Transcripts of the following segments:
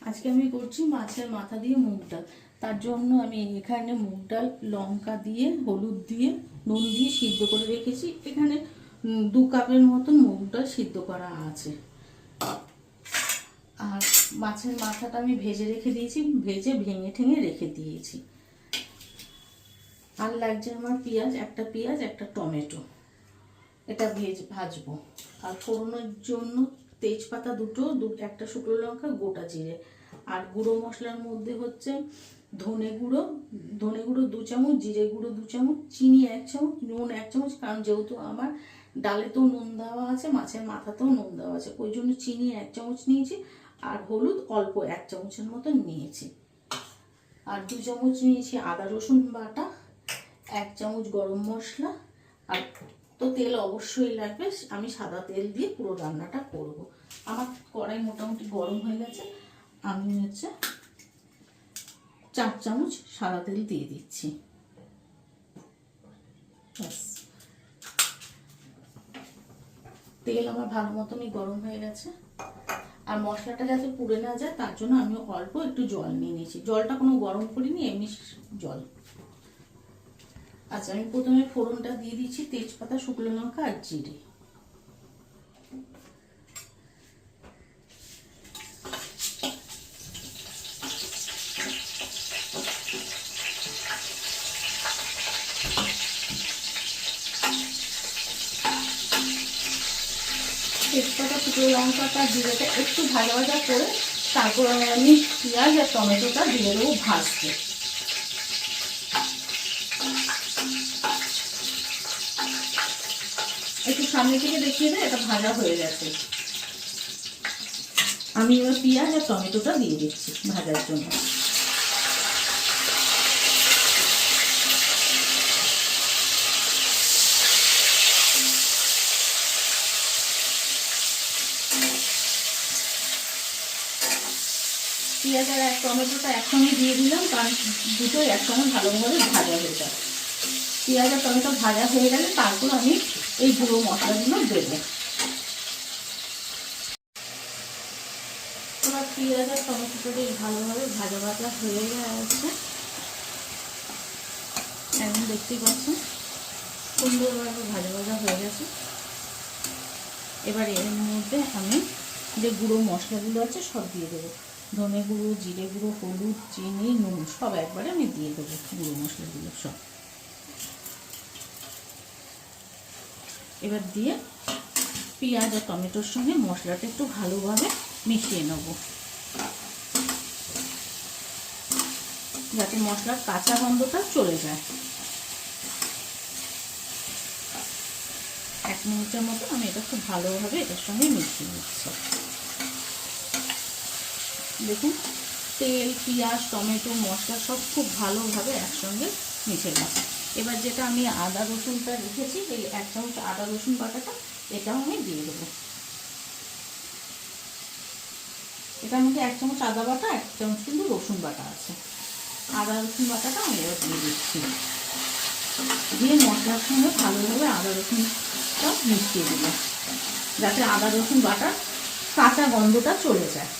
আজকে আমি করছি মাছের মাথা দিয়ে মুগ ডাল। তার জন্য আমি এখানে মুগ ডাল লঙ্কা দিয়ে হলুদ দিয়ে নুন দিয়ে সিদ্ধ করে রেখেছি। এখানে 2 কাপের মতন মুগ ডাল সিদ্ধ করা আছে। আর মাছের মাথাটা আমি ভেজে রেখে দিয়েছি, ভেজে ভেঙে ঠেঙে রেখে দিয়েছি। আর লাগছে আমার পেঁয়াজ, একটা টমেটো, এটা ভাজবো। আর ফোড়নের জন্য তেজপাতা দুটো, একটা শুকনো লঙ্কা, গোটা জিরে। আর গুঁড়ো মশলার মধ্যে হচ্ছে ধনে গুঁড়ো 2 চামচ, জিরে গুঁড়ো 2 চামচ, চিনি 1 চামচ, নুন 1 চামচ। কারণ যেহেতু আমার ডালেতেও নুন দেওয়া আছে, মাছের মাথাতেও নুন দেওয়া আছে, ওই জন্য চিনি 1 চামচ নিয়েছি। আর হলুদ অল্প 1 চামচের মতো নিয়েছি। আর 2 চামচ নিয়েছি আদা রসুন বাটা, 1 চামচ গরম মশলা। আর তো তেল অবশ্যই লাগবে, আমি সাদা তেল দিয়ে পুরো রান্নাটা করব। আমার কড়াই মোটামুটি গরম হয়ে গেছে, আমি 4 চামচ সাদা তেল দিয়ে দিচ্ছি। তেল আমার ভালো মতনই গরম হয়ে গেছে। আর মশলাটা যাতে পুড়ে না যায় তার জন্য আমি অল্প একটু জল নিয়ে নিয়েছি। জলটা কোনো গরম করিনি, এমনি জল। আচ্ছা, আমি প্রথমে ফোড়নটা দিয়ে দিচ্ছি তেজপাতা, শুকনো লঙ্কা আর জিরে। তেজপাতা, শুকনো লঙ্কাটা জিরেটা একটু ভাজা ভাজা করে তারপর আমি পেঁয়াজ আর টমেটোটা দিয়ে দেবো ভাজতে। একটু সামনে থেকে দেখিয়ে দেয়, এটা ভাজা হয়ে গেছে। আমি এবার পেঁয়াজ আর টমেটোটা দিয়ে দিচ্ছি ভাজার জন্য। পেঁয়াজ আর টমেটোটা একসঙ্গে দিয়ে দিলাম, কারণ দুটোই একসঙ্গে ভালোভাবে ভাজা হয়ে যাবে। পেঁয়াজ আর টমেটো ভাজা হয়ে গেলে তারপর আমি এই গুঁড়ো মশলাগুলো দেবো। এবার পেঁয়াজ আর টমেটোটা ভালোভাবে ভাজা ভাজা হয়ে গেছে, এখন দেখতেই পাচ্ছেন সুন্দরভাবে ভাজা ভাজা হয়ে গেছে। এবার এর মধ্যে আমি যে গুঁড়ো মশলাগুলো আছে সব দিয়ে দেবো। ধনে গুঁড়ো, জিরে গুঁড়ো, হলুদ, চিনি, নুন সব একবারে আমি দিয়ে দেবো। গুঁড়ো মশলাগুলো সব এবার দিয়ে পেঁয়াজ আর টমেটোর সঙ্গে মশলাটা একটু ভালোভাবে মিশিয়ে নেব, যাতে মশলার কাঁচা গন্ধটা চলে যায়। 1 মিনিটের মতো আমি এটা খুব ভালোভাবে এটার সঙ্গে মিশিয়ে নিচ্ছি। দেখুন তেল, পেঁয়াজ, টমেটো, মশলা সব খুব ভালোভাবে একসঙ্গে মিশে গেছে। এবার যেটা আমি আদা রসুনটা রেখেছি, এই 1 চামচ আদা রসুন বাটাটা এটাও আমি দিয়ে দেবো। এটার মধ্যে 1 চামচ আদা বাটা, 1 চামচ কিন্তু রসুন বাটা আছে। আদা রসুন বাটাটা আমি এবার দিয়ে দিচ্ছি, দিয়ে মশলার সঙ্গে ভালোভাবে আদা রসুনটা মিশিয়ে দেবো, যাতে আদা রসুন বাটার কাঁচা গন্ধটা চলে যায়।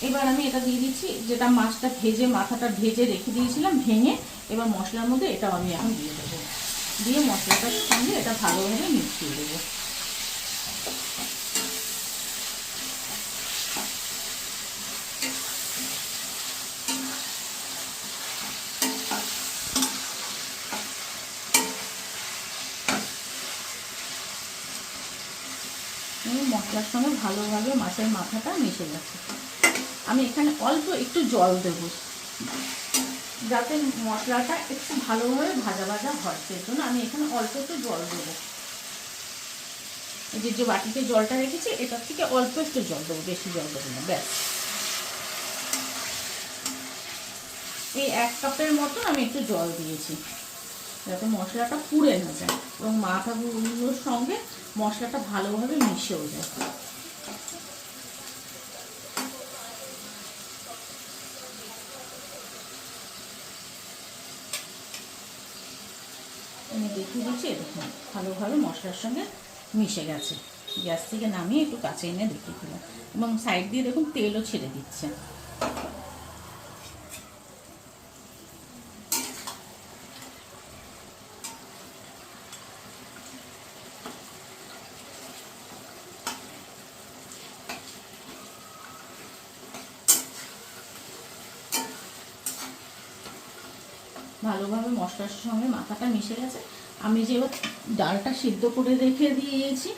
এবার আমি এটা দিয়ে দিচ্ছি, যেটা মাছটা ভেজে মাথাটা ভেজে রেখে দিয়েছিলাম ভেঙে। এবার মশলার মধ্যে এটাও আমি এখন দিয়ে দেবো, দিয়ে মশলাটার সঙ্গে এটা ভালোভাবে মিশিয়ে দেবো। মশলার সঙ্গে ভালোভাবে মাছের মাথাটা মিশে গেছে। আমি এখানে অল্প একটু জল দেব, যাতে মশলাটা একটু ভালোভাবে ভাজা ভাজা হয়, সেই জন্য আমি এখানে অল্প একটু জল দেবো। এই যে বাটিতে জলটা রেখেছি এটার থেকে অল্প একটু জল দেবো, বেশি জল দেবো না। ব্যাস এই 1 কাপের মতো আমি একটু জল দিয়েছি, যাতে মশলাটা পুড়ে না যায় এবং মাথাগুলোর সঙ্গে মশলাটা ভালোভাবে মিশেও যায়। আমি দেখিয়ে দিচ্ছি, এরকম ভালোভাবে মশলার সঙ্গে মিশে গেছে। গ্যাস থেকে নামিয়ে একটু কাছে এনে দেখিয়ে দিলাম, এবং সাইড দিয়ে দেখুন তেলও ছেড়ে দিচ্ছে। ভালোভাবে মশলার সঙ্গে মাথাটা মিশে গেছে। আমি যে এবার ডালটা সিদ্ধ করে রেখে দিয়েছি,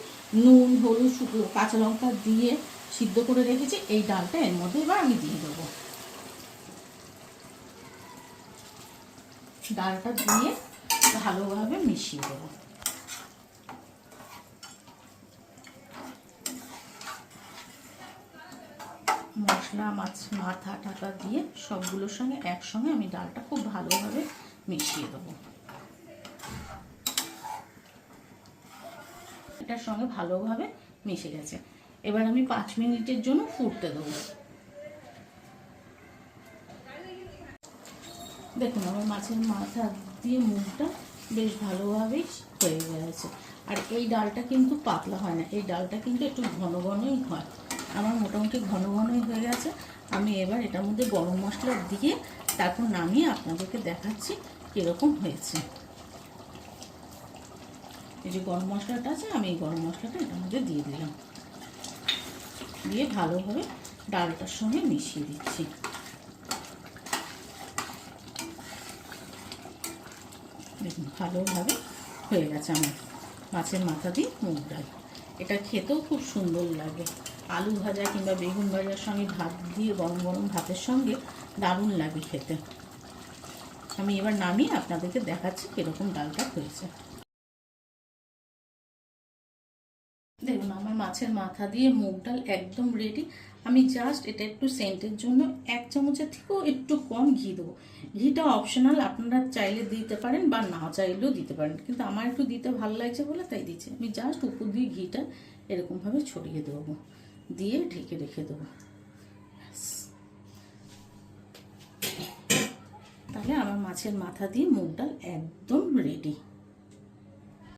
নুন হলুদ শুকনো কাঁচা লঙ্কা দিয়ে সিদ্ধ করে রেখেছি, এই ডালটা এর মধ্যে এবার আমি দিয়ে দেবো। ডালটা দিয়ে ভালোভাবে মিশিয়ে দেবো। মশলা মাথা টাকা দিয়ে সবগুলোর সঙ্গে একসঙ্গে আমি ডালটা খুব ভালোভাবে মিশিয়ে দেবো। এটার সঙ্গে ভালোভাবে মিশে গেছে। এবার আমি 5 মিনিটের জন্য ফুটতে দেবো। দেখুন আমার মাছের মাথা দিয়ে মুখটা বেশ ভালোভাবেই হয়ে গেছে। আর এই ডালটা কিন্তু পাতলা হয় না, এই ডালটা কিন্তু একটু ঘন ঘনই হয়। আমার মোটামুটি ঘন ঘনই হয়ে গেছে। আমি এবার এটার মধ্যে গরম মশলা দিয়ে তারপর নামিয়ে আপনাদেরকে দেখাচ্ছি কীরকম হয়েছে। এই যে গরম মশলাটা আছে, আমি এই গরম মশলাটা এটার মধ্যে দিয়ে দিলাম, দিয়ে ভালোভাবে ডালটার সঙ্গে মিশিয়ে দিচ্ছি। দেখুন ভালোভাবে হয়ে গেছে আমার মাছের মাথা দিয়ে মুগ ডাল। এটা খেতেও খুব সুন্দর লাগে, আলু ভাজা কিংবা বেগুন ভাজার সঙ্গে ভাত দিয়ে গরম গরম ভাতের সঙ্গে দারুণ লাগে খেতে। আমি এবার নামিয়ে আপনাদেরকে দেখাচ্ছি কীরকম ডালটা হয়েছে। দেখুন আমার মাছের মাথা দিয়ে মুগ ডাল একদম রেডি। আমি জাস্ট এটা একটু সেন্টের জন্য 1 চামচের থেকেও একটু কম ঘি দেবো। ঘিটা অপশনাল, আপনারা চাইলে দিতে পারেন বা না চাইলেও দিতে পারেন, কিন্তু আমার একটু দিতে ভালো লাগছে বলে তাই দিচ্ছি। আমি জাস্ট উপর দিয়ে ঘিটা এরকমভাবে ছড়িয়ে দেবো, দিয়ে ঢেকে রেখে দেবো। তাহলে আমার মাছের মাথা দিয়ে মুগ ডাল একদম রেডি।